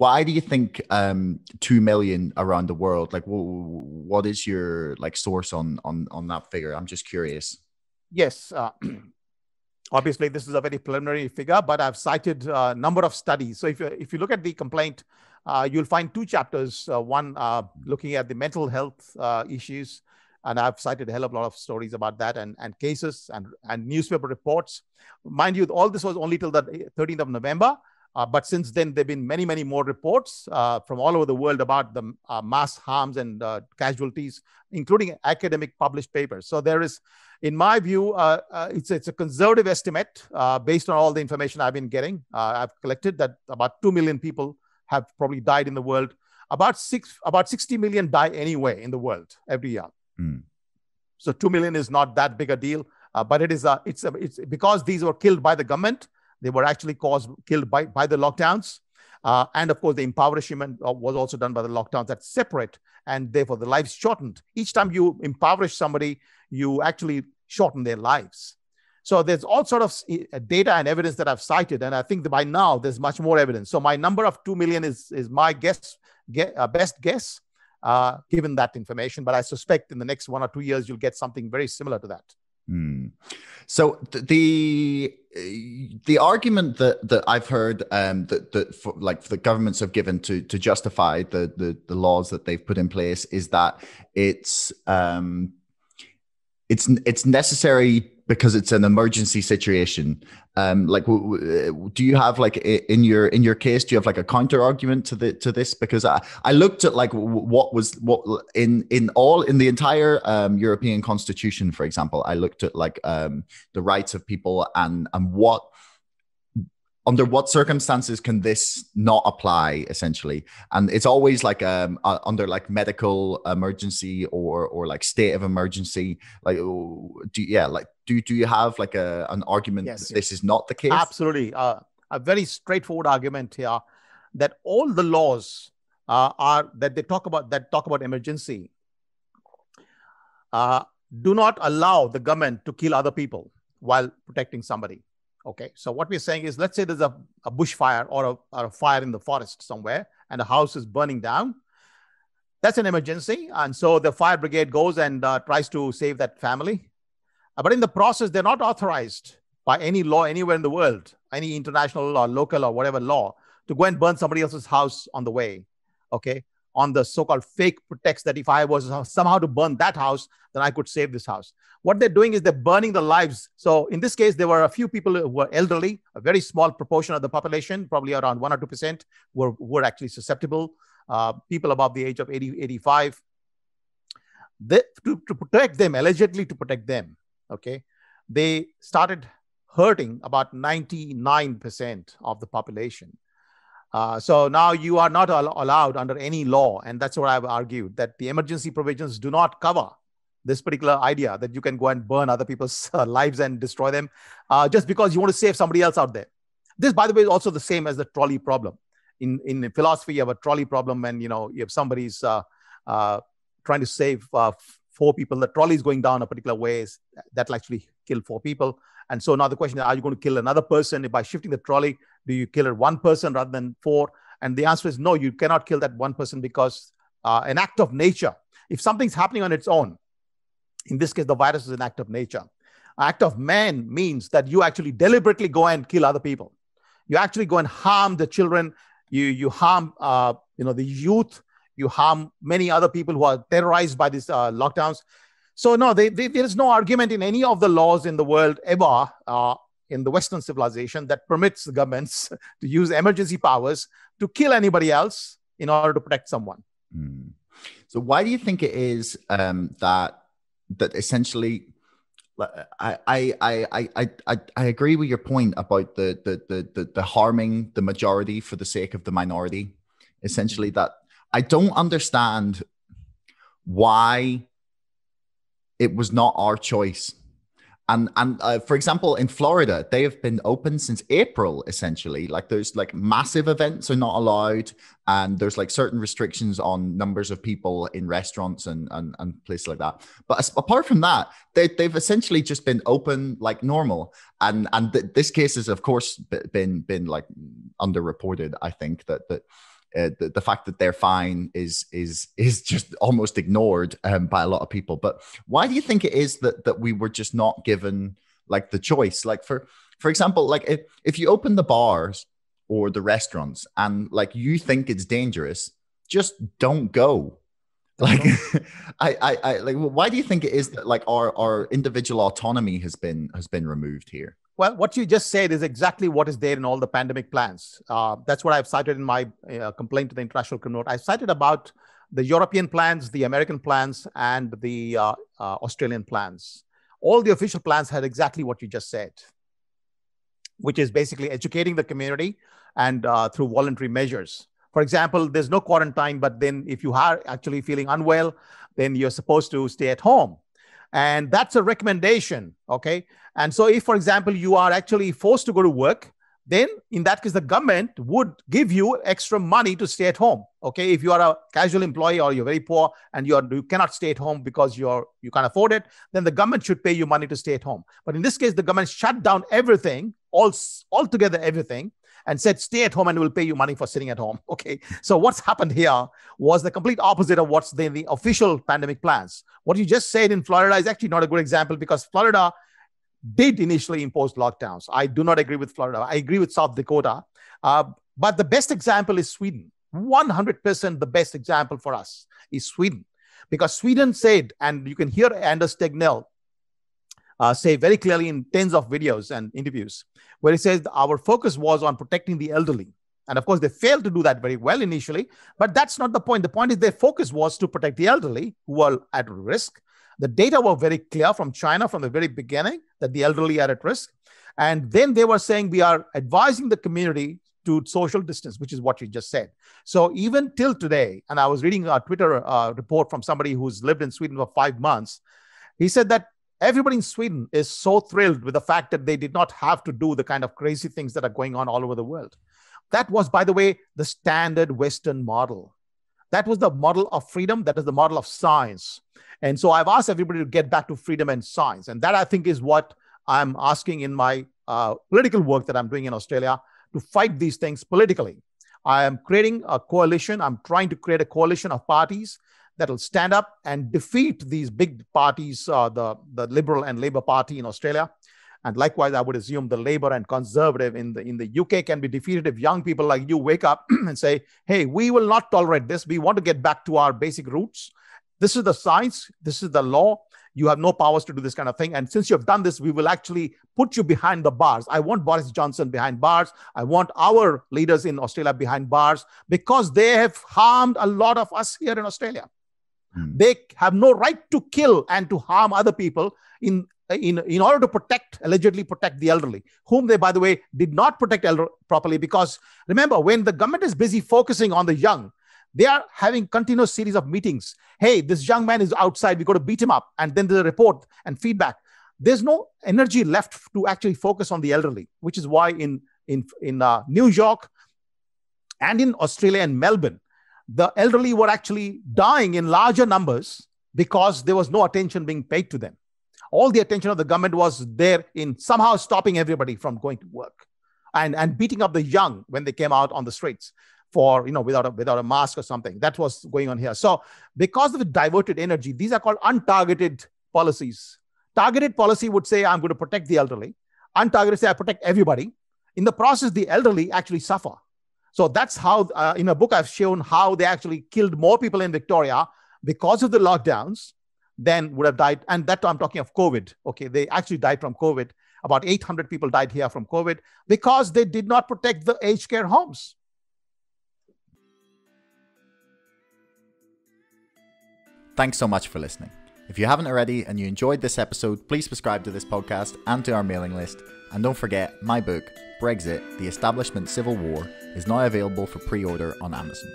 why do you think 2 million around the world? Like, what is your like source on that figure? I'm just curious. Yes. Obviously, this is a very preliminary figure, but I've cited a number of studies. So if you look at the complaint, you'll find two chapters. One looking at the mental health issues, and I've cited a hell of a lot of stories about that and cases and newspaper reports. Mind you, all this was only till the 13th of November. But since then, there have been many, many more reports from all over the world about the mass harms and casualties, including academic published papers. So there is, in my view, it's a conservative estimate based on all the information I've been getting. I've collected that about 2 million people have probably died in the world. About 60 million die anyway in the world every year. Mm. So 2 million is not that big a deal, but it's because these were killed by the government. They were actually killed by the lockdowns. And of course, the impoverishment was also done by the lockdowns. That's separate. And therefore, the lives shortened. Each time you impoverish somebody, you actually shorten their lives. So there's all sort of data and evidence that I've cited. And I think that by now, there's much more evidence. So my number of 2 million is my best guess, given that information. But I suspect in the next 1 or 2 years, you'll get something very similar to that. Hmm. So the argument that I've heard that for, like, the governments have given to justify the laws that they've put in place is that it's necessary because it's an emergency situation. Like, do you have like in your case, do you have like a counter argument to this? Because I looked at like what in the entire European Constitution, for example. I looked at like the rights of people and what, under what circumstances can this not apply, essentially? And it's always like under like medical emergency or like state of emergency. Like, do you have like an argument that this is not the case? Absolutely. A very straightforward argument here that all the laws that talk about emergency do not allow the government to kill other people while protecting somebody. Okay, so what we're saying is, let's say there's a bushfire or a fire in the forest somewhere and a house is burning down. That's an emergency. And so the fire brigade goes and tries to save that family. But in the process, they're not authorized by any law anywhere in the world, any international or local or whatever law, to go and burn somebody else's house on the way. Okay, on the so-called fake pretext that if I was somehow to burn that house, then I could save this house. What they're doing is they're burning the lives. So in this case, there were a few people who were elderly, a very small proportion of the population, probably around 1 or 2% were actually susceptible. People above the age of 80, 85. To protect them, allegedly to protect them, okay, they started hurting about 99% of the population. So now you are not allowed under any law, and that's what I've argued, that the emergency provisions do not cover this particular idea that you can go and burn other people's lives and destroy them just because you want to save somebody else out there. This, by the way, is also the same as the trolley problem. In philosophy, you have a trolley problem, and you have somebody's trying to save 4 people. The trolley is going down a particular way that'll actually kill 4 people. And so now the question is, are you going to kill another person by shifting the trolley? Do you kill 1 person rather than 4? And the answer is no, you cannot kill that 1 person because an act of nature, if something's happening on its own, in this case, the virus is an act of nature. Act of man means that you actually deliberately go and kill other people. You actually go and harm the children. You harm the youth. You harm many other people who are terrorized by these lockdowns. So no, there is no argument in any of the laws in the world ever in the Western civilization that permits the governments to use emergency powers to kill anybody else in order to protect someone. Mm. So why do you think it is that essentially, I agree with your point about the harming the majority for the sake of the minority. Essentially, that I don't understand why it was not our choice. And for example, in Florida, they have been open since April, essentially. Like, there's like massive events are not allowed. And there's like certain restrictions on numbers of people in restaurants and places like that. But apart from that, they've essentially just been open like normal. And this case has, of course, been like underreported. I think that the fact that they're fine is just almost ignored by a lot of people. But why do you think it is that we were just not given like the choice? Like for example, like if you open the bars or the restaurants and like you think it's dangerous, just don't go. Like I like, why do you think it is that like our individual autonomy has been removed here? Well, what you just said is exactly what is there in all the pandemic plans. That's what I've cited in my complaint to the International Criminal Court. I cited about the European plans, the American plans, and the Australian plans. All the official plans had exactly what you just said, which is basically educating the community and through voluntary measures. For example, there's no quarantine, but then if you are actually feeling unwell, then you're supposed to stay at home. And that's a recommendation, okay? And so if, for example, you are actually forced to go to work, then in that case, the government would give you extra money to stay at home, okay? If you are a casual employee or you're very poor and you cannot stay at home because you can't afford it, then the government should pay you money to stay at home. But in this case, the government shut down everything, altogether everything, and said, stay at home and we'll pay you money for sitting at home. Okay. So what's happened here was the complete opposite of what's the official pandemic plans. What you just said in Florida is actually not a good example, because Florida did initially impose lockdowns. I do not agree with Florida. I agree with South Dakota. But the best example is Sweden. 100% the best example for us is Sweden, because Sweden said, and you can hear Anders Tegnell say very clearly in tens of videos and interviews, where he says our focus was on protecting the elderly. And of course, they failed to do that very well initially, but that's not the point. The point is their focus was to protect the elderly who are at risk. The data were very clear from China from the very beginning that the elderly are at risk. And then they were saying we are advising the community to social distance, which is what you just said. So even till today, and I was reading a Twitter report from somebody who's lived in Sweden for 5 months, he said that everybody in Sweden is so thrilled with the fact that they did not have to do the kind of crazy things that are going on all over the world. That was, by the way, the standard Western model. That was the model of freedom. That is the model of science. And so I've asked everybody to get back to freedom and science. And that, I think, is what I'm asking in my political work that I'm doing in Australia, to fight these things politically. I am creating a coalition. I'm trying to create a coalition of parties that will stand up and defeat these big parties, the Liberal and Labour Party in Australia. And likewise, I would assume the Labour and Conservative in the UK can be defeated if young people like you wake up and say, hey, we will not tolerate this. We want to get back to our basic roots. This is the science. This is the law. You have no powers to do this kind of thing. And since you have done this, we will actually put you behind the bars. I want Boris Johnson behind bars. I want our leaders in Australia behind bars, because they have harmed a lot of us here in Australia. They have no right to kill and to harm other people in order to allegedly protect the elderly, whom they, by the way, did not protect properly. Because remember, when the government is busy focusing on the young, they are having continuous series of meetings. Hey, this young man is outside. We got to beat him up. And then there's a report and feedback. There's no energy left to actually focus on the elderly, which is why in New York and in Australia and Melbourne, the elderly were actually dying in larger numbers because there was no attention being paid to them. All the attention of the government was there in somehow stopping everybody from going to work and beating up the young when they came out on the streets for, without a mask or something. That was going on here. So because of the diverted energy, these are called untargeted policies. Targeted policy would say, I'm going to protect the elderly. Untargeted say, I protect everybody. In the process, the elderly actually suffer. So that's how, in a book, I've shown how they actually killed more people in Victoria because of the lockdowns than would have died. And that I'm talking of COVID. Okay, they actually died from COVID. About 800 people died here from COVID because they did not protect the aged care homes. Thanks so much for listening. If you haven't already and you enjoyed this episode, please subscribe to this podcast and to our mailing list. And don't forget, my book, Brexit, The Establishment Civil War, is now available for pre-order on Amazon.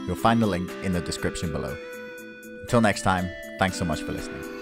You'll find the link in the description below. Until next time, thanks so much for listening.